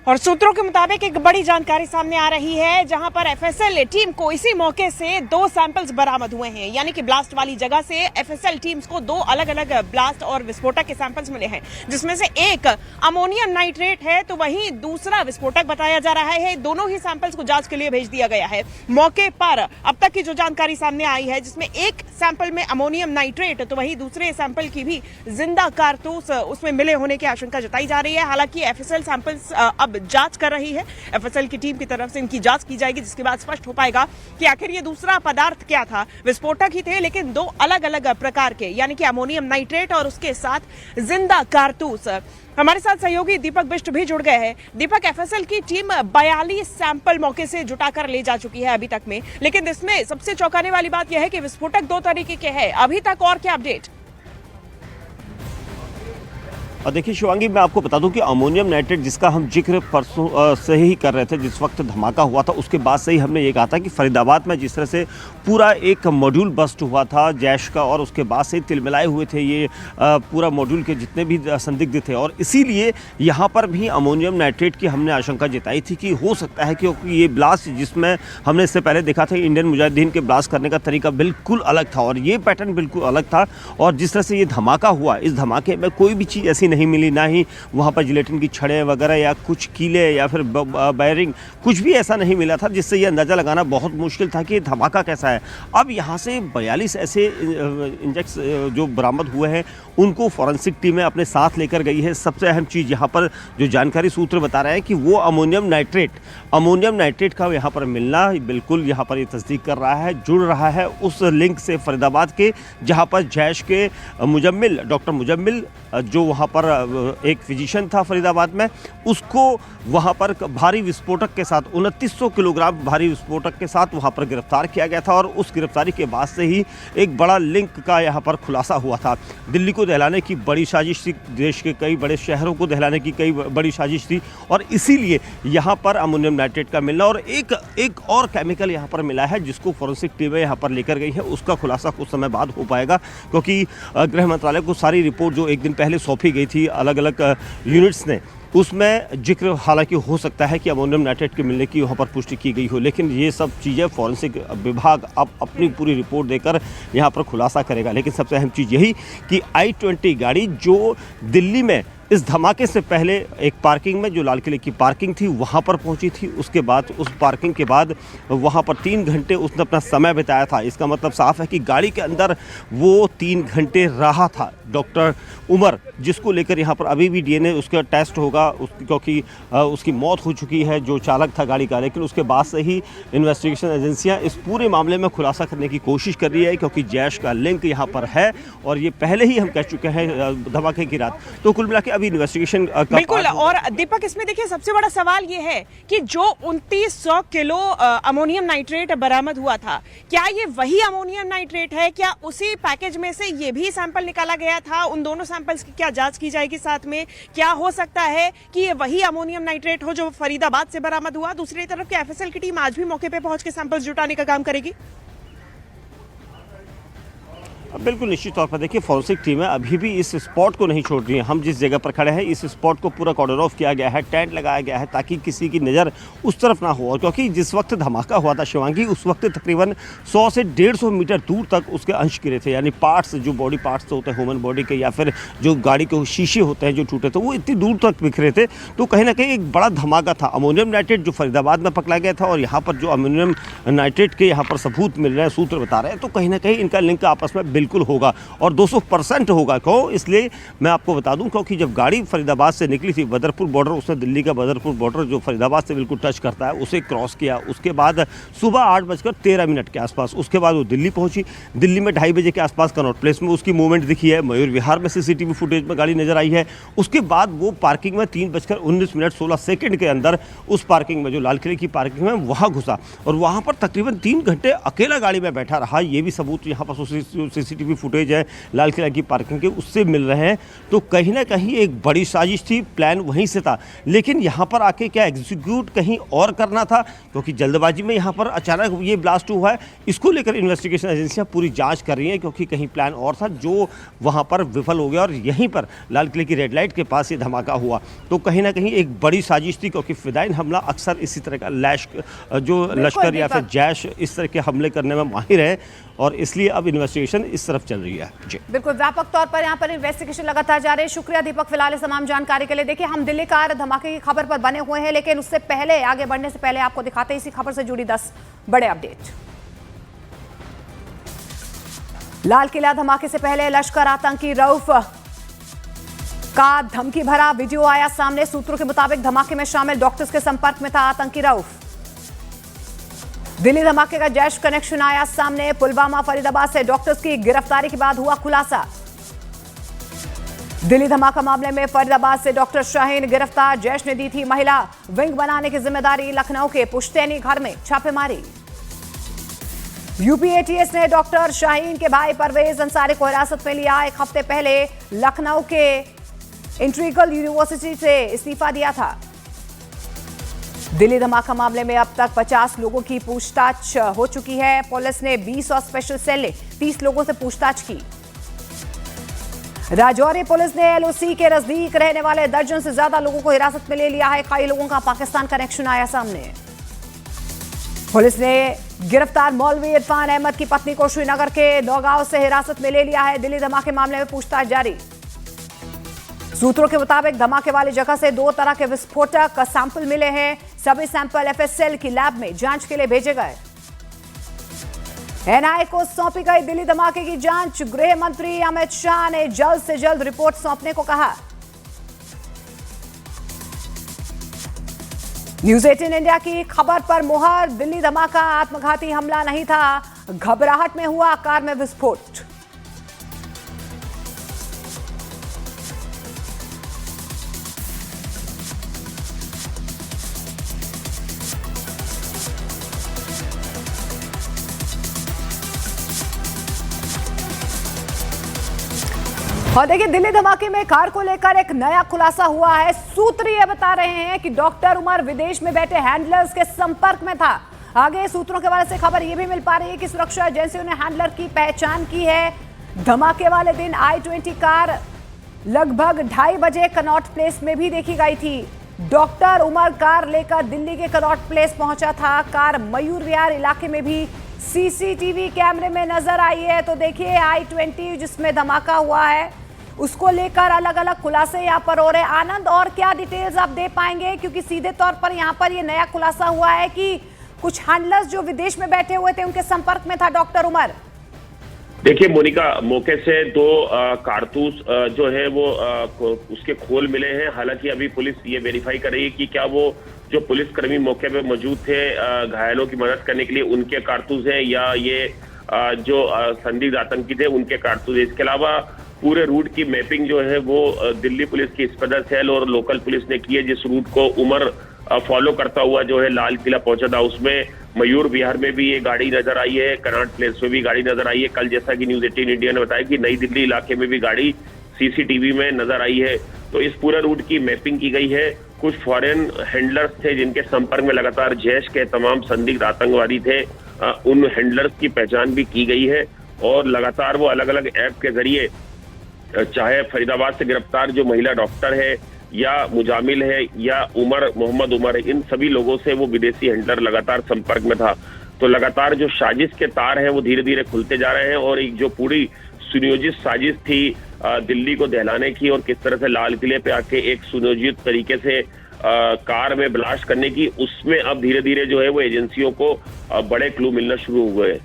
और सूत्रों के मुताबिक एक बड़ी जानकारी सामने आ रही है, जहां पर एफएसएल टीम को इसी मौके से 2 सैंपल्स बरामद हुए हैं। यानी कि ब्लास्ट वाली जगह से एफएसएल टीम्स को 2 अलग अलग ब्लास्ट और विस्फोटक के सैंपल्स मिले हैं, जिसमें से एक अमोनियम नाइट्रेट है तो वहीं दूसरा विस्फोटक बताया जा रहा है। दोनों ही सैंपल्स को जांच के लिए भेज दिया गया है। मौके पर अब तक की जो जानकारी सामने आई है, जिसमें एक सैंपल में अमोनियम नाइट्रेट तो वहीं दूसरे सैंपल की भी जिंदा कारतूस उसमें मिले होने की आशंका जताई जा रही है। हालांकि एफएसएल सैंपल्स अब जांच कर रही है। एफएसएल की टीम की तरफ से इनकी जांच की जाएगी, जिसके बाद स्पष्ट हो पाएगा कि आखिर ये दूसरा पदार्थ क्या था। विस्फोटक ही थे, लेकिन 2 अलग अलग प्रकार के, यानी कि अमोनियम नाइट्रेट और उसके साथ जिंदा कारतूस। हमारे साथ सहयोगी दीपक बिष्ट भी जुड़ गए हैं। दीपक, एफएसएल की टीम 42 सैंपल मौके से जुटाकर ले जा चुकी है अभी तक में, लेकिन इसमें सबसे चौंकाने वाली बात यह है कि विस्फोटक 2 तरीके के हैं। अभी तक और क्या अपडेट? और देखिए शिवांगी, मैं आपको बता दूं कि अमोनियम नाइट्रेट जिसका हम जिक्र परसों से ही कर रहे थे, जिस वक्त धमाका हुआ था उसके बाद से ही हमने ये कहा था कि फरीदाबाद में जिस तरह से पूरा एक मॉड्यूल बस्ट हुआ था जैश का, और उसके बाद से तिलमिलाए हुए थे ये पूरा मॉड्यूल के जितने भी संदिग्ध थे, और इसीलिए यहाँ पर भी अमोनियम नाइट्रेट की हमने आशंका जताई थी कि हो सकता है क्योंकि ये ब्लास्ट जिसमें हमने इससे पहले देखा था इंडियन मुजाहिदीन के ब्लास्ट करने का तरीका बिल्कुल अलग था और ये पैटर्न बिल्कुल अलग था, और जिस तरह से ये धमाका हुआ, इस धमाके में कोई भी चीज़ ऐसी नहीं मिली, ना ही वहाँ पर जिलेटिन की छड़ें वगैरह या कुछ कीले या फिर बैरिंग, कुछ भी ऐसा नहीं मिला था, जिससे ये अंदाज़ा लगाना बहुत मुश्किल था कि ये धमाका कैसा है। अब यहाँ से 42 ऐसे इंजेक्स जो बरामद हुए हैं उनको फॉरेंसिक टीमें अपने साथ लेकर गई है। सबसे अहम चीज़ यहाँ पर जो जानकारी सूत्र बता रहे हैं कि वो अमोनियम नाइट्रेट का यहाँ पर मिलना बिल्कुल यहाँ पर ये तस्दीक कर रहा है, जुड़ रहा है उस लिंक से फरीदाबाद के, जहाँ पर जैश के मुजम्मिल, डॉक्टर मुजम्मिल, जो वहाँ पर एक फिजिशियन था फरीदाबाद में, उसको वहाँ पर भारी विस्फोटक के साथ 2900 किलोग्राम भारी विस्फोटक के साथ वहाँ पर गिरफ्तार किया गया था, और उस गिरफ्तारी के बाद से ही एक बड़ा लिंक का यहाँ पर खुलासा हुआ था। दिल्ली को दहलाने की बड़ी साजिश थी, देश के कई बड़े शहरों को दहलाने की कई बड़ी साजिश थी, और इसीलिए यहाँ पर अमोनियम नाइट्रेट का मिलना, और एक और केमिकल यहाँ पर मिला है जिसको फॉरेंसिक टीमें यहाँ पर लेकर गई है, उसका खुलासा कुछ समय बाद हो पाएगा, क्योंकि गृह मंत्रालय को सारी रिपोर्ट जो एक दिन पहले सौंपी गई थी अलग अलग यूनिट्स ने, उसमें जिक्र हालांकि हो सकता है कि अमोनियम नाइट्रेट के मिलने की वहाँ पर पुष्टि की गई हो, लेकिन ये सब चीज़ें फॉरेंसिक विभाग अब अपनी पूरी रिपोर्ट देकर यहाँ पर खुलासा करेगा। लेकिन सबसे अहम चीज़ यही कि I-20 गाड़ी जो दिल्ली में इस धमाके से पहले एक पार्किंग में, जो लाल किले की पार्किंग थी, वहाँ पर पहुँची थी। उसके बाद उस पार्किंग के बाद वहाँ पर 3 घंटे उसने अपना समय बिताया था। इसका मतलब साफ है कि गाड़ी के अंदर वो 3 घंटे रहा था। डॉक्टर उमर, जिसको लेकर यहाँ पर अभी भी DNA उसका टेस्ट होगा, क्योंकि उसकी मौत हो चुकी है जो चालक था गाड़ी का, लेकिन उसके बाद से ही इन्वेस्टिगेशन एजेंसियाँ इस पूरे मामले में खुलासा करने की कोशिश कर रही है, क्योंकि जैश का लिंक यहाँ पर है, और ये पहले ही हम कह चुके हैं धमाके की रात। तो कुल मिला के अभी इन्वेस्टिगेशन बिल्कुल। और दीपक, इसमें देखिए सबसे बड़ा सवाल ये है कि जो 2900 किलो अमोनियम नाइट्रेट बरामद हुआ था, क्या ये वही अमोनियम नाइट्रेट है? क्या उसी पैकेज में से ये भी सैंपल निकाला गया था? उन दोनों सैंपल्स की क्या जांच की जाएगी साथ में? क्या हो सकता है कि ये वही अमोनियम नाइट्रेट हो जो फरीदाबाद से बरामद हुआ? दूसरी तरफ क्या एफएसएल की टीम आज भी मौके पे पहुंच के सैंपल्स जुटाने का काम करेगी? बिल्कुल निश्चित तौर पर देखिए, फॉरेंसिक टीमें अभी भी इस स्पॉट को नहीं छोड़ रही हैं। हम जिस जगह पर खड़े हैं इस स्पॉट को पूरा कॉर्डन ऑफ किया गया है, टेंट लगाया गया है, ताकि किसी की नज़र उस तरफ ना हो। और क्योंकि जिस वक्त धमाका हुआ था शिवांगी, उस वक्त तकरीबन 100 से 150 मीटर दूर तक उसके अंश गिरे थे, यानी पार्ट्स, जो बॉडी पार्ट्स होते हैं ह्यूमन बॉडी के, या फिर जो गाड़ी के शीशे होते हैं जो टूटे थे, वो इतनी दूर तक बिखरे थे। तो कहीं ना कहीं एक बड़ा धमाका था। अमोनियम नाइट्रेट जो फरीदाबाद में पकड़ा गया था, और यहाँ पर जो अमोनियम नाइट्रेट के यहाँ पर सबूत मिल रहे हैं, सूत्र बता रहे हैं, तो कहीं ना कहीं इनका लिंक आपस में बिल्कुल होगा, और 200% होगा। क्यों? इसलिए मैं आपको बता दूं, क्योंकि जब गाड़ी फरीदाबाद से निकली थी, बदरपुर बॉर्डर, उसने दिल्ली का बदरपुर बॉर्डर जो फरीदाबाद से बिल्कुल टच करता है, उसे क्रॉस किया। उसके बाद सुबह 8:13 के आसपास उसके बाद वो दिल्ली पहुंची। दिल्ली में 2:30 बजे के आसपास कनॉट प्लेस में उसकी मूवमेंट दिखी है। मयूर विहार में CCTV फुटेज में गाड़ी नजर आई है। उसके बाद वो पार्किंग में 3:19 के अंदर उस पार्किंग में, जो लाल किले की पार्किंग में, वहाँ घुसा, और वहाँ पर तकरीबन 3 घंटे अकेला गाड़ी में बैठा रहा। ये भी सबूत यहाँ पर सीसीटीवी फुटेज है लाल किला की पार्किंग के, उससे मिल रहे हैं। तो कहीं ना कहीं एक बड़ी साजिश थी, प्लान वहीं से था, लेकिन यहाँ पर आके क्या एग्जीक्यूट कहीं और करना था, क्योंकि जल्दबाजी में यहाँ पर अचानक ये ब्लास्ट हुआ है। इसको लेकर इन्वेस्टिगेशन एजेंसियाँ पूरी जाँच कर रही हैं, क्योंकि कहीं प्लान और था जो वहाँ पर विफल हो गया और यहीं पर लाल किले की रेड लाइट के पास ये धमाका हुआ। तो कहीं ना कहीं एक बड़ी साजिश थी, क्योंकि फिदाइन हमला अक्सर इसी तरह का जो लश्कर या फिर जैश इस तरह के हमले करने में माहिर है, और इसलिए अब इन्वेस्टिगेशन इस तरफ चल रही है। जी बिल्कुल, व्यापक तौर पर यहाँ पर इन्वेस्टिगेशन लगातार जारी है। शुक्रिया दीपक फिलहाल इस तमाम जानकारी के लिए। देखिए, हम दिल्ली कार धमाके की खबर पर बने हुए हैं, लेकिन उससे पहले आगे बढ़ने से पहले आपको दिखाते हैं इसी खबर से जुड़ी 10 बड़े अपडेट। लाल किला धमाके से पहले लश्कर आतंकी रऊफ का धमकी भरा वीडियो आया सामने। सूत्रों के मुताबिक धमाके में शामिल डॉक्टर्स के संपर्क में था आतंकी रऊफ। दिल्ली धमाके का जैश कनेक्शन आया सामने। पुलवामा फरीदाबाद से डॉक्टर्स की गिरफ्तारी के बाद हुआ खुलासा। दिल्ली धमाका मामले में फरीदाबाद से डॉक्टर शाहीन गिरफ्तार। जैश ने दी थी महिला विंग बनाने की जिम्मेदारी। लखनऊ के पुश्तैनी घर में छापेमारी। यूपी एटीएस ने डॉक्टर शाहीन के भाई परवेज अंसारी को हिरासत में लिया। एक हफ्ते पहले लखनऊ के इंट्रीगल यूनिवर्सिटी से इस्तीफा दिया था। दिल्ली धमाका मामले में अब तक 50 लोगों की पूछताछ हो चुकी है। पुलिस ने 20 और स्पेशल सेल ने 30 लोगों से पूछताछ की। राजौरी पुलिस ने एलओसी के नजदीक रहने वाले दर्जन से ज्यादा लोगों को हिरासत में ले लिया है। कई लोगों का पाकिस्तान कनेक्शन आया सामने। पुलिस ने गिरफ्तार मौलवी इरफान अहमद की पत्नी को श्रीनगर के नौगांव से हिरासत में ले लिया है। दिल्ली धमाके मामले में पूछताछ जारी। सूत्रों के मुताबिक धमाके वाली जगह से 2 तरह के विस्फोटक सैंपल मिले हैं। सभी सैंपल एफएसएल की लैब में जांच के लिए भेजे गए। एनआईए को सौंपी गई दिल्ली धमाके की जांच। गृह मंत्री अमित शाह ने जल्द से जल्द रिपोर्ट सौंपने को कहा। न्यूज 18 इंडिया की खबर पर मुहर। दिल्ली धमाका आत्मघाती हमला नहीं था, घबराहट में हुआ कार में विस्फोट। और देखिए, दिल्ली धमाके में कार को लेकर एक नया खुलासा हुआ है। सूत्र ये बता रहे हैं कि डॉक्टर उमर विदेश में बैठे हैंडलर्स के संपर्क में था। आगे सूत्रों के हवाले से खबर ये भी मिल पा रही है कि सुरक्षा एजेंसियों ने हैंडलर की पहचान की है। धमाके वाले दिन i20 कार लगभग 2:30 बजे कनॉट प्लेस में भी देखी गई थी। डॉक्टर उमर कार लेकर दिल्ली के कनॉट प्लेस पहुंचा था। कार मयूर विहार इलाके में भी सीसीटीवी कैमरे में नजर आई है। तो देखिए, i20 जिसमें धमाका हुआ है उसको लेकर अलग अलग खुलासे यहाँ पर हो रहे हैं। आनंद, और क्या डिटेल्स आप दे पाएंगे, क्योंकि सीधे तौर पर यहाँ पर ये नया खुलासा हुआ है कि कुछ हैंडलर्स जो विदेश में बैठे हुए थे उनके संपर्क में था डॉक्टर उमर। देखिए मोनिका, मौके से 2 कारतूस जो है वो उसके खोल मिले हैं। हालांकि अभी पुलिस ये वेरीफाई कर रही है कि क्या वो जो पुलिसकर्मी मौके पे मौजूद थे घायलों की मदद करने के लिए उनके कारतूस हैं या ये जो संदिग्ध आतंकी थे उनके कारतूस। इसके अलावा पूरे रूट की मैपिंग जो है वो दिल्ली पुलिस की स्पेशल सेल और लोकल पुलिस ने की है। जिस रूट को उमर फॉलो करता हुआ जो है लाल किला पहुंचा था, उसमें मयूर विहार में भी ये गाड़ी नजर आई है, कनॉट प्लेस में भी गाड़ी नजर आई है। कल जैसा कि न्यूज 18 इंडिया ने बताया कि नई दिल्ली इलाके में भी गाड़ी सीसीटीवी में नजर आई है। तो इस पूरे रूट की मैपिंग की गई है। कुछ फॉरेन हैंडलर्स थे जिनके संपर्क में लगातार जैश के तमाम संदिग्ध आतंकवादी थे, उन हैंडलर्स की पहचान भी की गई है और लगातार वो अलग अलग ऐप के जरिए, चाहे फरीदाबाद से गिरफ्तार जो महिला डॉक्टर है या मुजामिल है या मोहम्मद उमर है, इन सभी लोगों से वो विदेशी हैंडलर लगातार संपर्क में था। तो लगातार जो साजिश के तार हैं वो धीरे धीरे खुलते जा रहे हैं और एक जो पूरी सुनियोजित साजिश थी दिल्ली को दहलाने की और किस तरह से लाल किले पे आके एक सुनियोजित तरीके से कार में ब्लास्ट करने की, उसमें अब धीरे धीरे जो है वो एजेंसियों को बड़े क्लू मिलना शुरू हुए हैं।